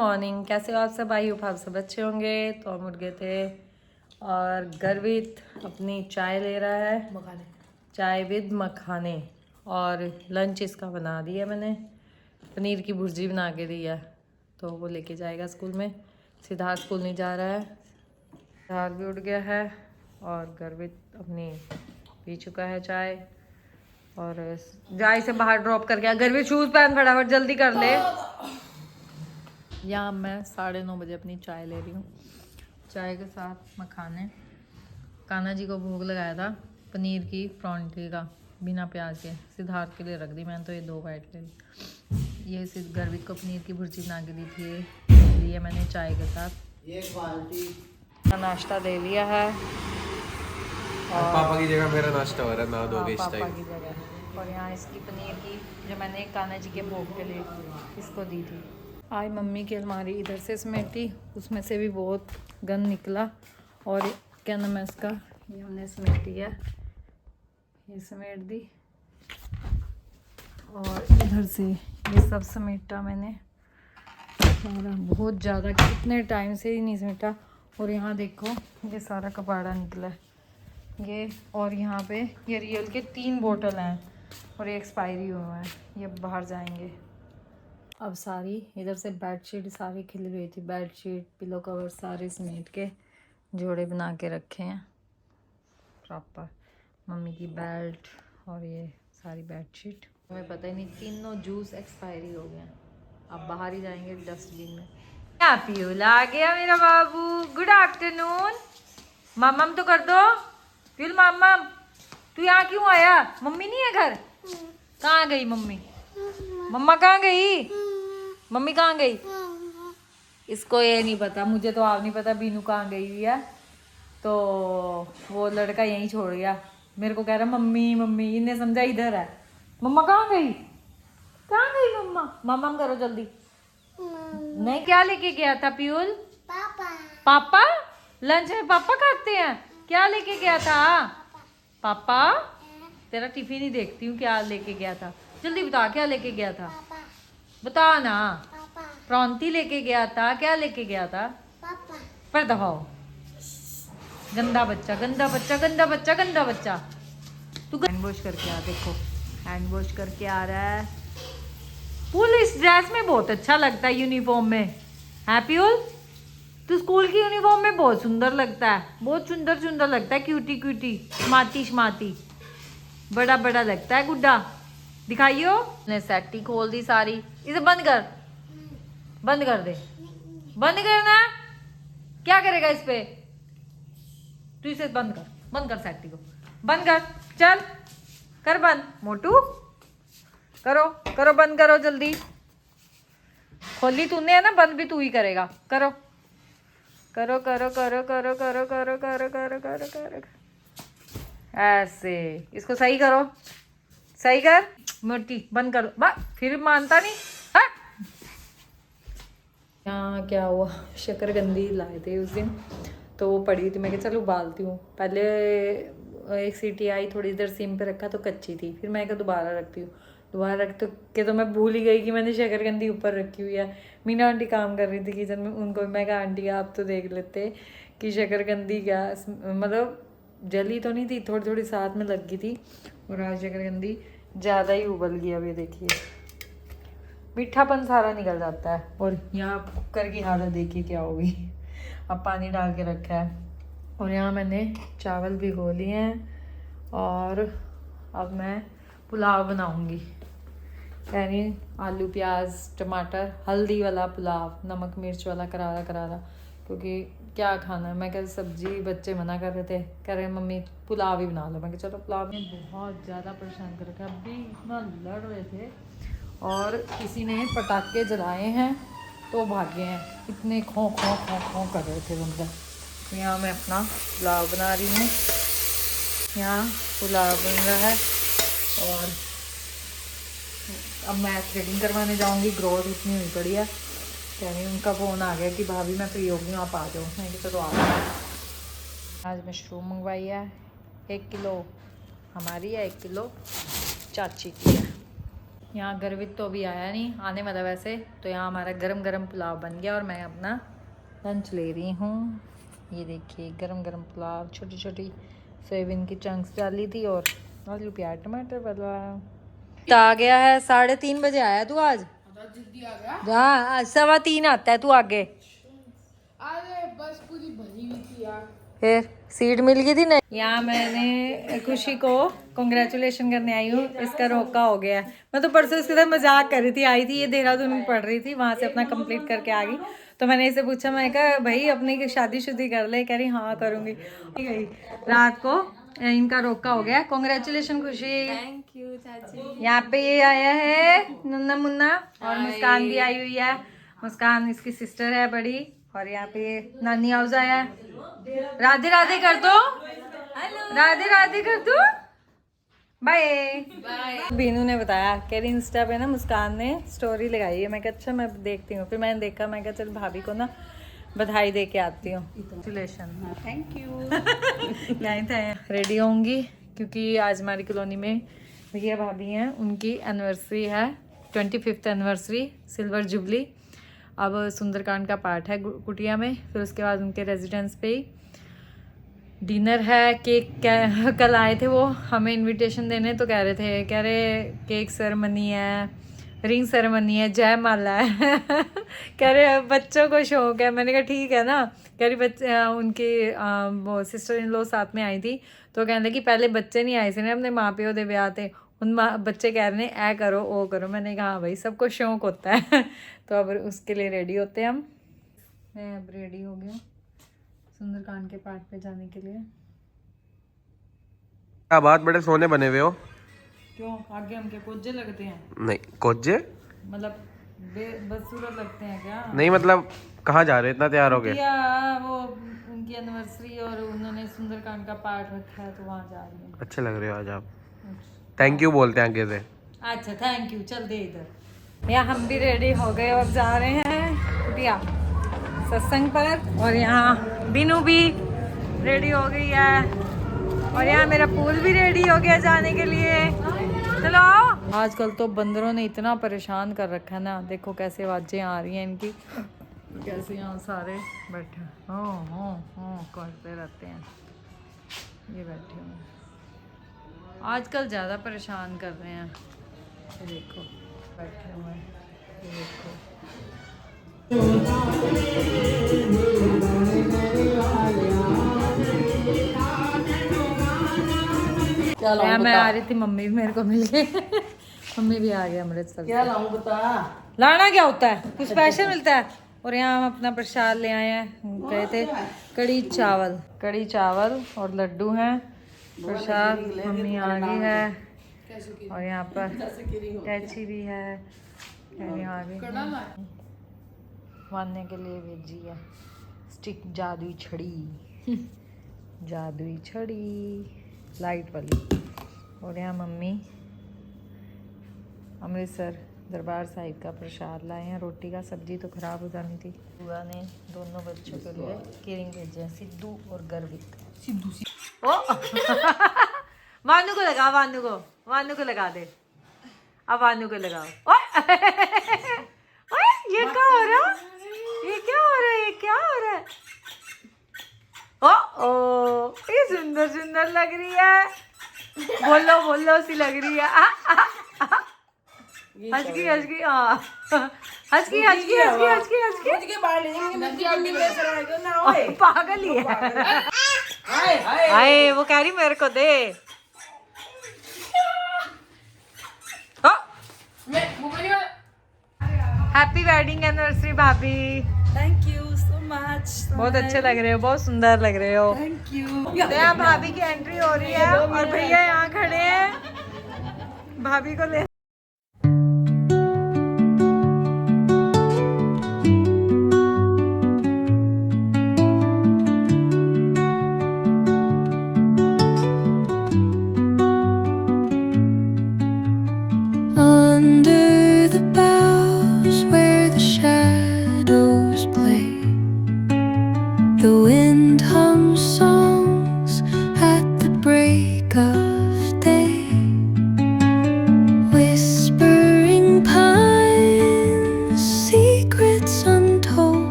Morning, कैसे हो आप सब? आई होप आप सब अच्छे होंगे। तो हम उठ गए थे और गर्वित अपनी चाय ले रहा है, मखाने, चाय विद मखाने। और लंच इसका बना दिया मैंने, पनीर की भुर्जी बना के दी है, तो वो लेके जाएगा स्कूल में। सिद्धार्थ स्कूल नहीं जा रहा है, सिद्धार्थ भी उठ गया है और गर्वित अपनी पी चुका है चाय। और जाए से बाहर ड्रॉप कर गया। गर्वित शूज़ पहन, फटाफट जल्दी कर ले। यहाँ मैं 9:30 बजे अपनी चाय ले रही हूँ, चाय के साथ मखाने। कान्हा जी को भोग लगाया था पनीर की परौंठी का बिना प्याज के, सिद्धार्थ के लिए रख दी मैंने, तो ये 2 बाइट ले ली। ये गर्वित को पनीर की भुर्जी बना के दी थी, ये लिए मैंने चाय के साथ। एक बाल्टी का नाश्ता ले लिया है और पापा की जगह मेरा नाश्ता हो रहा है ना, दो पापा की जगह। और यहाँ इसकी पनीर की जो मैंने कान्हा जी के भोग के लिए इसको दी थी। आज मम्मी की अलमारी इधर से समेटी, उसमें से भी बहुत गंद निकला। और क्या नाम है इसका, ये हमने समेटी है, ये समेट दी। और इधर से ये सब समेटा मैंने सारा, बहुत ज़्यादा, कितने टाइम से ही नहीं समेटा। और यहाँ देखो ये सारा कबाड़ा निकला है ये। और यहाँ पे ये रियल के 3 बोतल हैं और ये एक्सपायरी हुआ है, ये बाहर जाएंगे। अब सारी इधर से बेडशीट सारी खिली हुई थी, बेडशीट पिलो कवर सारे समेट के जोड़े बना के रखे हैं प्रॉपर। मम्मी की बेल्ट और ये सारी बेडशीट, हमें पता ही नहीं, तीनों जूस एक्सपायरी हो गए हैं, अब बाहर ही जाएंगे डस्टबिन में। प्यूल आ गया मेरा बाबू, गुड आफ्टरनून। मम्मम तो कर दो प्यूल, मम्मम तू यहाँ क्यों आया? मम्मी नहीं है घर? कहाँ गई मम्मी? मम्मा कहाँ गई? मम्मी कहाँ गई? इसको ये नहीं पता, मुझे तो आप नहीं पता बीनू कहाँ गई हुई है। तो वो लड़का यहीं छोड़ गया, मेरे को कह रहा मम्मी मम्मी, इन्हें समझा इधर है। मम्मा कहाँ गई? कहाँ गई मम्मा? मम्मा करो जल्दी। नहीं, क्या लेके गया था प्यूल? पापा। पापा लंच में पापा खाते हैं, क्या लेके गया था? पापा तेरा टिफिन ही देखती हूँ, क्या लेके गया था? जल्दी बता, क्या लेके गया था? बता ना। प्रौंठी लेके गया था, क्या लेके गया था? पापा। पर दबाओ, गंदा बच्चा गंदा बच्चा गंदा बच्चा गंदा बच्चा। तू हैंड वॉश करके आ, देखो हैंड वॉश करके आ रहा है। पुलिस ड्रेस में बहुत अच्छा लगता है, यूनिफॉर्म में। हैप्पीउल तू स्कूल की यूनिफॉर्म में बहुत सुंदर लगता है, बहुत सुंदर सुंदर लगता है, क्यूटी क्यूटी स्मार्टी स्मार्टी, बड़ा बड़ा लगता है गुड्डा। दिखाइयो। ने सेटी खोल दी सारी, इसे बंद कर, बंद कर दे, बंद करना। क्या करेगा इस पे? तू इसे बंद कर सेटी को, बंद कर, चल कर बंद। मोटू करो करो, बंद करो जल्दी। खोली तूने है ना, बंद भी तू ही करेगा। करो करो करो करो करो करो करो करो करो करो करो, ऐसे इसको सही करो, सही कर। मोटी बंद कर, फिर मानता नहीं। हाँ? यहाँ क्या हुआ, शकरकंदी लाए थे उस दिन, तो वो पड़ी थी, मैं कहा चलो उबालती हूँ। पहले एक सीटी आई, थोड़ी देर सिम पे रखा तो कच्ची थी, फिर मैं कहा दोबारा रखती हूँ। दोबारा रख तो के तो मैं भूल ही गई कि मैंने शकरकंदी ऊपर रखी हुई है। मीना आंटी काम कर रही थी किचन में, उनको मैं कहा आंटी आप तो देख लेते कि शकरकंदी क्या, मतलब जली तो नहीं थी, थोड़ी थोड़ी साथ में लग गई थी। और आज शकरकंदी ज़्यादा ही उबल गई। अब ये देखिए मीठापन सारा निकल जाता है। और यहाँ कुकर की हालत देखिए क्या होगी। अब पानी डाल के रखा है और यहाँ मैंने चावल भिगो लिए हैं और अब मैं पुलाव बनाऊंगी, यानी आलू प्याज टमाटर हल्दी वाला पुलाव, नमक मिर्च वाला करारा करारा, क्योंकि क्या खाना है। मैं कह सब्जी, बच्चे मना कर रहे थे, कह रहे मम्मी पुलाव ही बना लो। मैं कहा चलो पुलाव। में बहुत ज़्यादा परेशान कर रखा है, अभी इतना लड़ रहे थे और किसी ने पटाखे जलाए हैं तो भागे हैं, इतने खो खो खो खो कर रहे थे बंदा। यहाँ मैं अपना पुलाव बना रही हूँ, यहाँ पुलाव बन रहा है। और अब मैं थ्रेडिंग करवाने जाऊँगी, ग्रोथ इतनी हुई पड़ी है। यानी उनका फ़ोन आ गया कि भाभी मैं फ्री हो गई हूँ, आप आ जाओ। मैं तो आ जाओ। आज मशरूम मंगवाई है 1 किलो हमारी है, 1 किलो चाची की है। यहाँ गर्वित तो अभी आया नहीं, आने वाला वैसे। तो यहाँ हमारा गरम गरम पुलाव बन गया और मैं अपना लंच ले रही हूँ। ये देखिए गरम गरम पुलाव, छोटी छोटी सोयाबीन की चंक्स डाली थी और आलू प्याज टमाटर वाला। आ गया है 3:30 बजे आया तू आज? जल्दी आ गया। हाँ आज 3:15 आता है तू आगे। अरे बस पूरी भरी हुई थी यार। फिर सीट मिल गई थी ना। यहाँ मैंने खुशी को कॉन्ग्रेचुलेशन करने आई हूँ, इसका रोका हो गया है। मैं तो परसों इसके साथ मजाक कर रही थी, आई थी ये देहरादून में पढ़ रही थी, वहाँ से अपना कंप्लीट करके आ गई। तो मैंने इसे पूछा, मैं कहा भाई अपनी शादी कर ले, कह रही हाँ करूँगी। गई रात को इनका रोका हो गया। कॉन्ग्रेचुलेशन खुशी। थैंक यू चाची। यहाँ पे ये आया है नन्ना मुन्ना और मुस्कान भी आई हुई है। मुस्कान इसकी सिस्टर है बड़ी। और यहाँ पे नानी हाउस आया है। राधे राधे कर दो, राधे राधे कर दो, बाय। बीनू ने बताया, कह रही इंस्टा पे ना मुस्कान ने स्टोरी लगाई है। मैं कहा अच्छा मैं देखती हूँ। फिर मैंने देखा, मैं कहा चल भाभी को ना बधाई दे के आती हूँ। कॉन्ग्रेचुलेशन। Thank you. यहीं थे रेडी होंगी क्योंकि आज हमारी कॉलोनी में भैया भाभी हैं, उनकी एनिवर्सरी है, 25th एनिवर्सरी, सिल्वर जुबली। अब सुंदरकांड का पाठ है कुटिया में, फिर उसके बाद उनके रेजिडेंस पे ही डिनर है। केक कल आए थे वो हमें इनविटेशन देने, तो कह रहे केक सेरेमनी है, रिंग सेरेमनी है, जयमाला है। कह रहे बच्चों को शौक है। मैंने कहा ठीक है ना। कह रही बच्चे उनकी वो सिस्टर इन लॉ साथ में आई थी, तो कहने लगी पहले बच्चे नहीं आए थे अपने माँ प्यो दे ब्याह थे, उन बच्चे कह रहे हैं ऐ करो ओ करो। मैंने कहा हाँ भाई सबको शौक होता है। तो अब उसके लिए रेडी होते हैं हम। मैं अब रेडी हो गया सुंदरकांड के पाठ पे जाने के लिए। क्या बात, बड़े सोने बने हुए हो। क्यों आगे हम क्या कोज्जे लगते हैं? नहीं कोज्जे मतलब बदसूरत लगते हैं क्या? नहीं, मतलब कहाँ जा रहे हो, इतना तैयार हो गए? या वो उनकी एनिवर्सरी और उन्होंने सुंदरकांड का पाठ रखा है तो वहाँ जा रही हूँ। अच्छे लग रहे हो आज आप। थैंक यू बोलते हैं आगे से। अच्छा थैंक यू। चल दे इधर। यहाँ हम भी रेडी हो गए और जा रहे हैं कुटिया सत्संग पर। और यहाँ बिनू भी रेडी हो गई है और यहाँ मेरा पूल भी रेडी हो गया जाने के लिए। चलो आओ। आजकल तो बंदरों ने इतना परेशान कर रखा है ना, देखो कैसे आवाजें आ रही हैं इनकी, कैसे यहाँ सारे बैठे हो करते रहते हैं। ये बैठे हुए आजकल ज़्यादा परेशान कर रहे हैं। ये देखो बैठे हुए हैं, ये देखो। मैं आ रही थी, मम्मी भी मेरे को मिल गई। मम्मी भी आ गई अमृतसर। क्या लाऊं बता? लाना क्या होता है, कुछ स्पेशल मिलता है। और यहाँ हम अपना प्रसाद ले आए हैं, गए थे कड़ी चावल और लड्डू हैं। प्रसाद मम्मी आ गई है और यहाँ पर कैची भी है। आ गई मानने के लिए भेजी है स्टिक, जादुई छड़ी लाइट वाली। और यहाँ मम्मी अमृतसर दरबार साहिब का प्रसाद लाए हैं। रोटी का सब्जी तो ख़राब हो जानी थी। बुआ ने दोनों बच्चों के लिए केरिंग भेजे हैं, सिद्धू और गर्वित। सिद्धू ओ वानू को लगा, वानू को लगा दे। अब वानू को लगाओ। ओए ये क्या हो रहा है? ये क्या हो रहा है? ओ ये सुंदर लग रही है। बोलो सी लग रही है। हंस की पागल ही है। हाय वो कह रही मेरे को दे। हैप्पी वेडिंग एनिवर्सरी भाभी। Thank you so much. बहुत अच्छे लग रहे हो, बहुत सुंदर लग रहे हो। Thank you. तो यहाँ भाभी की एंट्री हो रही है और भैया यहाँ खड़े हैं भाभी को ले। Under the boughs where the shadows play, the wind hums songs at the break of day.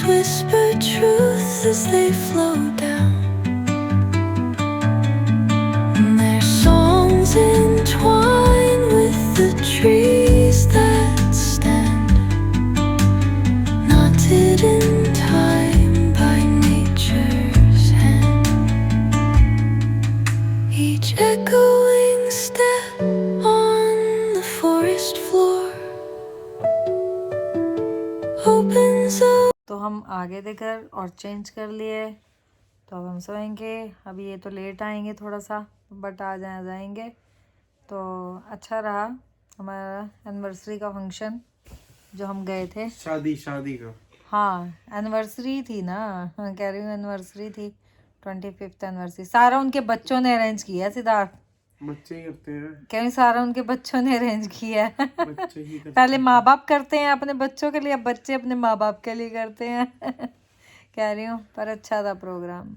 whisper truths as they flow down. And their songs entwine with the trees that stand, knotted in time by nature's hand. Each echoing step on the forest floor opens up. तो हम आगे देकर और change कर लिए, तो अब हम सोएंगे। अभी ये तो लेट आएंगे थोड़ा सा, बट आ जाएंगे। तो अच्छा रहा हमारा एनिवर्सरी का फंक्शन जो हम गए थे। शादी का। हाँ एनिवर्सरी थी ना, कह रही हूँ एनिवर्सरी थी, 25th एनिवर्सरी। सारा उनके बच्चों ने अरेंज किया है सिद्धार्थ, बच्चे ही करते हैं। कह रही सारा उनके बच्चों ने अरेंज किया है। बच्चे ही करते पहले माँ बाप करते हैं अपने बच्चों के लिए, अब बच्चे अपने माँ बाप के लिए करते हैं। कह रही हूँ, पर अच्छा था प्रोग्राम।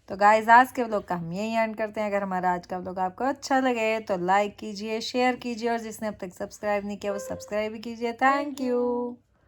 तो गाइस आज के व्लॉग का हम यही एंड करते हैं। अगर हमारा आज का व्लॉग आपको अच्छा लगे तो लाइक कीजिए, शेयर कीजिए, और जिसने अब तक सब्सक्राइब नहीं किया वो सब्सक्राइब भी कीजिए। Thank you.